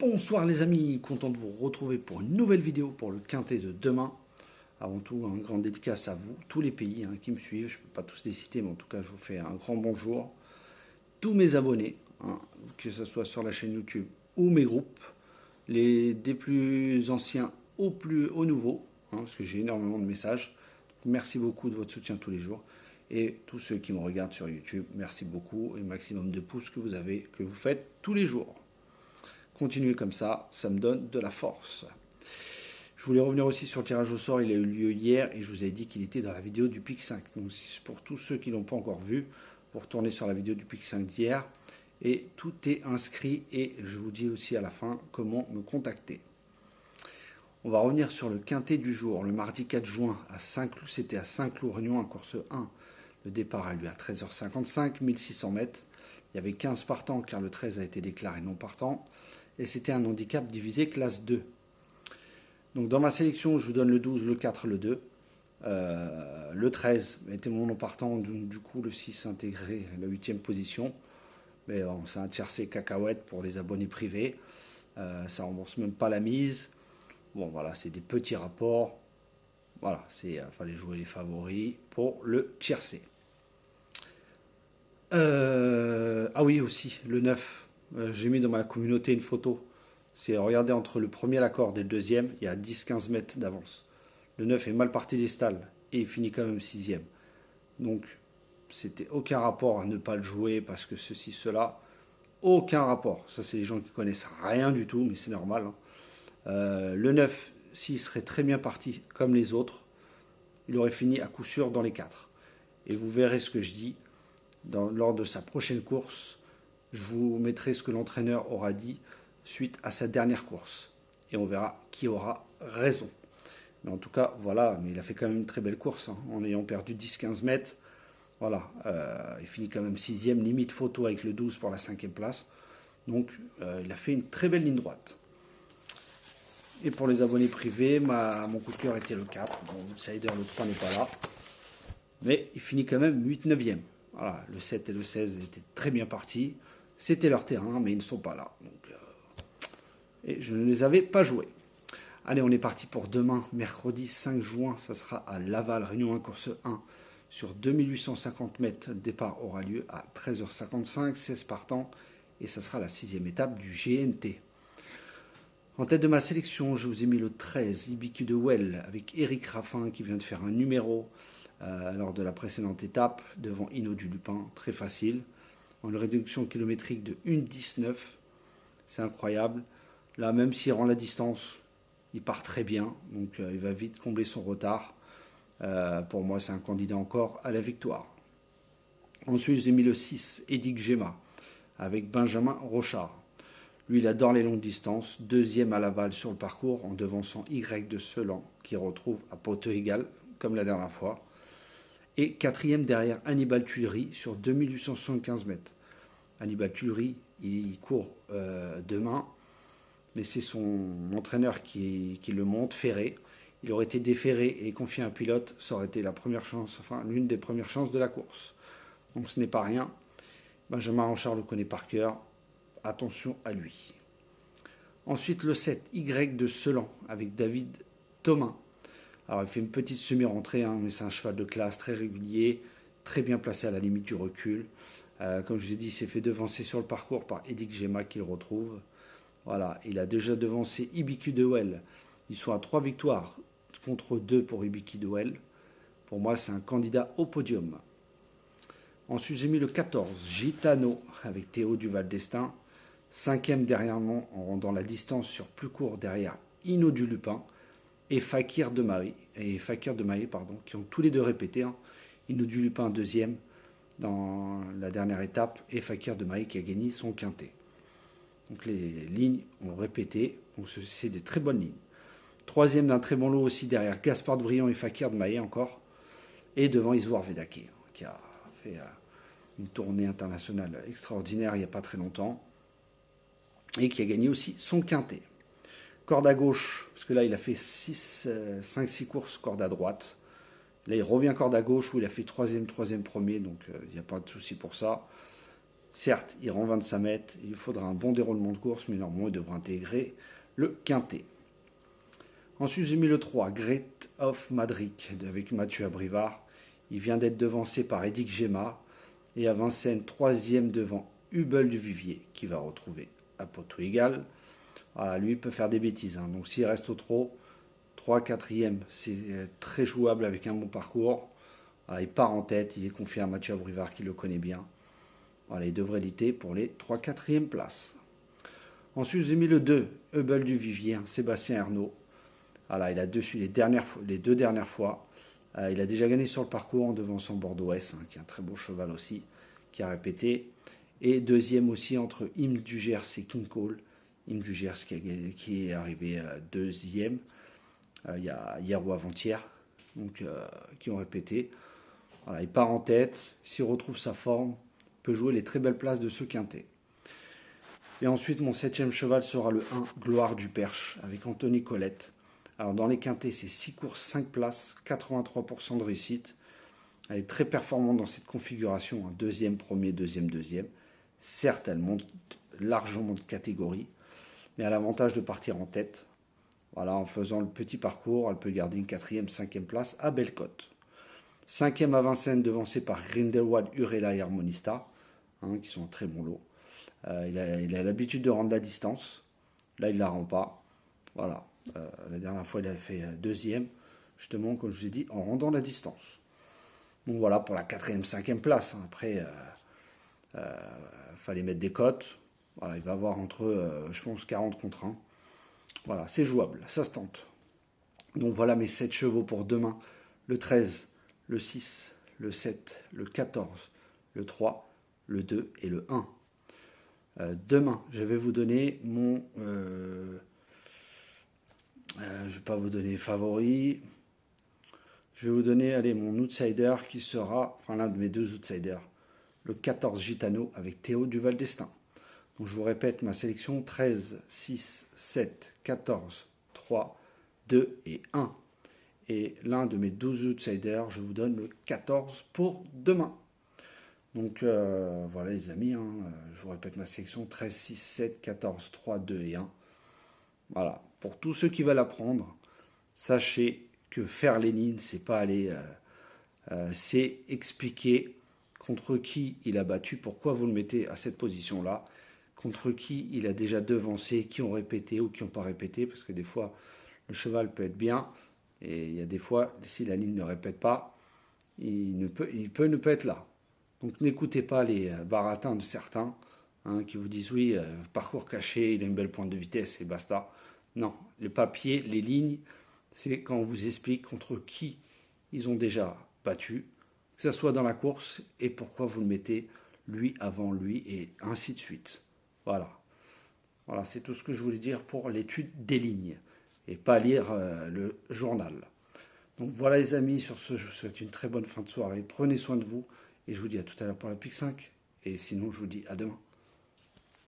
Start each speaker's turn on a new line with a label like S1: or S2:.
S1: Bonsoir les amis, content de vous retrouver pour une nouvelle vidéo pour le quintet de demain. Avant tout, un grand dédicace à vous, tous les pays qui me suivent. Je ne peux pas tous les citer, mais en tout cas, je vous fais un grand bonjour. Tous mes abonnés, que ce soit sur la chaîne YouTube ou mes groupes, des plus anciens aux nouveaux, parce que j'ai énormément de messages. Merci beaucoup de votre soutien tous les jours. Et tous ceux qui me regardent sur YouTube, merci beaucoup. Et le maximum de pouces que vous faites tous les jours. Continuez comme ça me donne de la force. Je voulais revenir aussi sur le tirage au sort, il a eu lieu hier et je vous ai dit qu'il était dans la vidéo du PIC 5. Donc pour tous ceux qui ne l'ont pas encore vu, vous retournez sur la vidéo du PIC 5 d'hier et tout est inscrit et je vous dis aussi à la fin comment me contacter. On va revenir sur le quintet du jour, le mardi 4 juin à Saint-Cloud, c'était à Saint-Cloud, Réunion, en course 1. Le départ a lieu à 13h55, 1600 mètres. Il y avait 15 partants car le 13 a été déclaré non partant. Et c'était un handicap divisé classe 2. Donc dans ma sélection, je vous donne le 12, le 4, le 2. Le 13 était mon non partant, du coup le 6 intégré la 8e position. Mais bon, c'est un tiercé cacahuète pour les abonnés privés. Ça ne rembourse même pas la mise. Bon voilà, c'est des petits rapports. Voilà, fallait jouer les favoris pour le tiercé. Ah oui aussi, le 9. J'ai mis dans ma communauté une photo. Regardez, entre le premier à la corde et le deuxième, il y a 10-15 mètres d'avance. Le 9 est mal parti des stalles et il finit quand même 6e. Donc, c'était aucun rapport à ne pas le jouer parce que ceci, cela. Aucun rapport. Ça, c'est les gens qui connaissent rien du tout, mais c'est normal. Le 9, s'il serait très bien parti comme les autres, il aurait fini à coup sûr dans les 4. Et vous verrez ce que je dis lors de sa prochaine course. Je vous mettrai ce que l'entraîneur aura dit suite à sa dernière course. Et on verra qui aura raison. Mais en tout cas, voilà, mais il a fait quand même une très belle course, en ayant perdu 10-15 mètres. Voilà, il finit quand même 6e, limite photo avec le 12 pour la 5e place. Donc, il a fait une très belle ligne droite. Et pour les abonnés privés, mon coup de cœur était le 4. Bon, Outsider, le 3 n'est pas là. Mais il finit quand même 8-9e. Voilà, le 7 et le 16 étaient très bien partis. C'était leur terrain, mais ils ne sont pas là. Donc, et je ne les avais pas joués. Allez, on est parti pour demain, mercredi 5 juin. Ça sera à Laval, Réunion 1, course 1. Sur 2850 mètres, le départ aura lieu à 13h55, 16 partants. Et ça sera la 6e étape du GNT. En tête de ma sélection, je vous ai mis le 13, Ibiku de Well, avec Eric Raffin qui vient de faire un numéro lors de la précédente étape, devant Hino du Lupin, très facile. En une réduction kilométrique de 1,19. C'est incroyable. Là, même s'il rend la distance, il part très bien. Donc, il va vite combler son retard. Pour moi, c'est un candidat encore à la victoire. Ensuite, j'ai mis le 6, Edic Gemma, avec Benjamin Rochard. Lui, il adore les longues distances. 2e à Laval sur le parcours, en devançant Y de Selan, qui retrouve à poteau égal, comme la dernière fois. Et 4e derrière Hannibal Tuileries sur 2875 mètres. Hannibal Tuileries, il court demain, mais c'est son entraîneur qui le monte, Ferré. Il aurait été déféré et confié à un pilote, ça aurait été la première chance, enfin l'une des premières chances de la course. Donc ce n'est pas rien. Benjamin Rochard le connaît par cœur. Attention à lui. Ensuite le 7, Y de Selan, avec David Thomas. Alors il fait une petite semi-rentrée, mais c'est un cheval de classe, très régulier, très bien placé à la limite du recul. Comme je vous ai dit, il s'est fait devancer sur le parcours par Edic Gemma qui le retrouve. Voilà, il a déjà devancé Ibiku de Well. Ils sont à 3 victoires contre 2 pour Ibiku de Well. Pour moi, c'est un candidat au podium. Ensuite, j'ai mis le 14, Gitano, avec Théo Duval d'Estaing. 5e derrière moi, en rendant la distance sur plus court derrière Hino du Lupin et Fakir de Maé, qui ont tous les deux répété. Hino du Lupin 2e dans la dernière étape et Fakir de Maé qui a gagné son quintet. Donc les lignes ont répété, donc c'est des très bonnes lignes. 3e d'un très bon lot aussi derrière Gaspard de Briand et Fakir de Maé encore. Et devant Isoar Vedake, qui a fait une tournée internationale extraordinaire il n'y a pas très longtemps. Et qui a gagné aussi son quintet. Corde à gauche, parce que là il a fait 5-6 courses corde à droite. Là il revient corde à gauche où il a fait 3e, 3e, 1er, donc il n'y a pas de souci pour ça. Certes, il rend 25 mètres, il faudra un bon déroulement de course, mais normalement il devra intégrer le quintet. Ensuite, j'ai mis le 3, Great of Madrid, avec Mathieu Abrivard. Il vient d'être devancé par Edic Gemma et à Vincennes, troisième devant Hubel du Vivier, qui va retrouver à poteau égal. Voilà, lui, il peut faire des bêtises. Donc s'il reste au trot, 3, 4e, c'est très jouable avec un bon parcours. Voilà, il part en tête, il est confié à Mathieu Abrivard qui le connaît bien. Voilà, il devrait lutter pour les 3, 4e places. Ensuite, j'ai mis le 2, Hubel du Vivier, Sébastien Ernaud. Voilà, il a dessus les deux dernières fois. Il a déjà gagné sur le parcours en devançant Bordeaux-S, qui est un très beau cheval aussi, qui a répété. Et deuxième aussi entre Im du Gers et King Cole. Im du Gers qui est arrivé deuxième hier ou avant-hier, donc qui ont répété. Voilà, il part en tête, s'il retrouve sa forme, peut jouer les très belles places de ce quintet. Et ensuite, mon 7e cheval sera le 1, Gloire du Perche, avec Anthony Colette. Alors dans les quintets, c'est 6 courses, 5 places, 83% de réussite. Elle est très performante dans cette configuration, deuxième, premier, deuxième, deuxième. Certes, elle monte largement de catégorie, mais elle a l'avantage de partir en tête. Voilà, en faisant le petit parcours, elle peut garder une 4e, 5e place à belle cote. 5e à Vincennes, devancé par Grindelwald, Urela et Harmonista, qui sont un très bon lot. Il a l'habitude de rendre la distance. Là, il ne la rend pas. Voilà. La dernière fois, il avait fait deuxième, justement, comme je vous ai dit, en rendant la distance. Donc voilà pour la 4e, 5e place. Après, fallait mettre des cotes. Voilà, il va avoir entre, je pense, 40 contre 1. Voilà, c'est jouable, ça se tente. Donc voilà mes 7 chevaux pour demain. Le 13, le 6, le 7, le 14, le 3, le 2 et le 1. Demain, je vais vous donner mon... je ne vais pas vous donner favori. Je vais vous donner mon outsider qui sera, enfin l'un de mes deux outsiders, le 14 Gitano avec Théo Duval d'Estaing. Donc je vous répète ma sélection 13, 6, 7, 14, 3, 2 et 1. Et l'un de mes 12 outsiders, je vous donne le 14 pour demain. Donc voilà les amis, je vous répète ma sélection 13, 6, 7, 14, 3, 2 et 1. Voilà, pour tous ceux qui veulent apprendre, sachez que faire les lignes, c'est pas aller, c'est expliquer contre qui il a battu, pourquoi vous le mettez à cette position-là, contre qui il a déjà devancé, qui ont répété ou qui n'ont pas répété, parce que des fois, le cheval peut être bien, et il y a des fois, si la ligne ne répète pas, il peut ne pas être là. Donc n'écoutez pas les baratins de certains qui vous disent oui, parcours caché, il a une belle pointe de vitesse et basta. Non, les papiers, les lignes, c'est quand on vous explique contre qui ils ont déjà battu, que ce soit dans la course et pourquoi vous le mettez lui avant lui et ainsi de suite. Voilà. Voilà, c'est tout ce que je voulais dire pour l'étude des lignes et pas lire le journal. Donc voilà les amis, sur ce, je vous souhaite une très bonne fin de soirée. Prenez soin de vous et je vous dis à tout à l'heure pour la Pique 5. Et sinon, je vous dis à demain.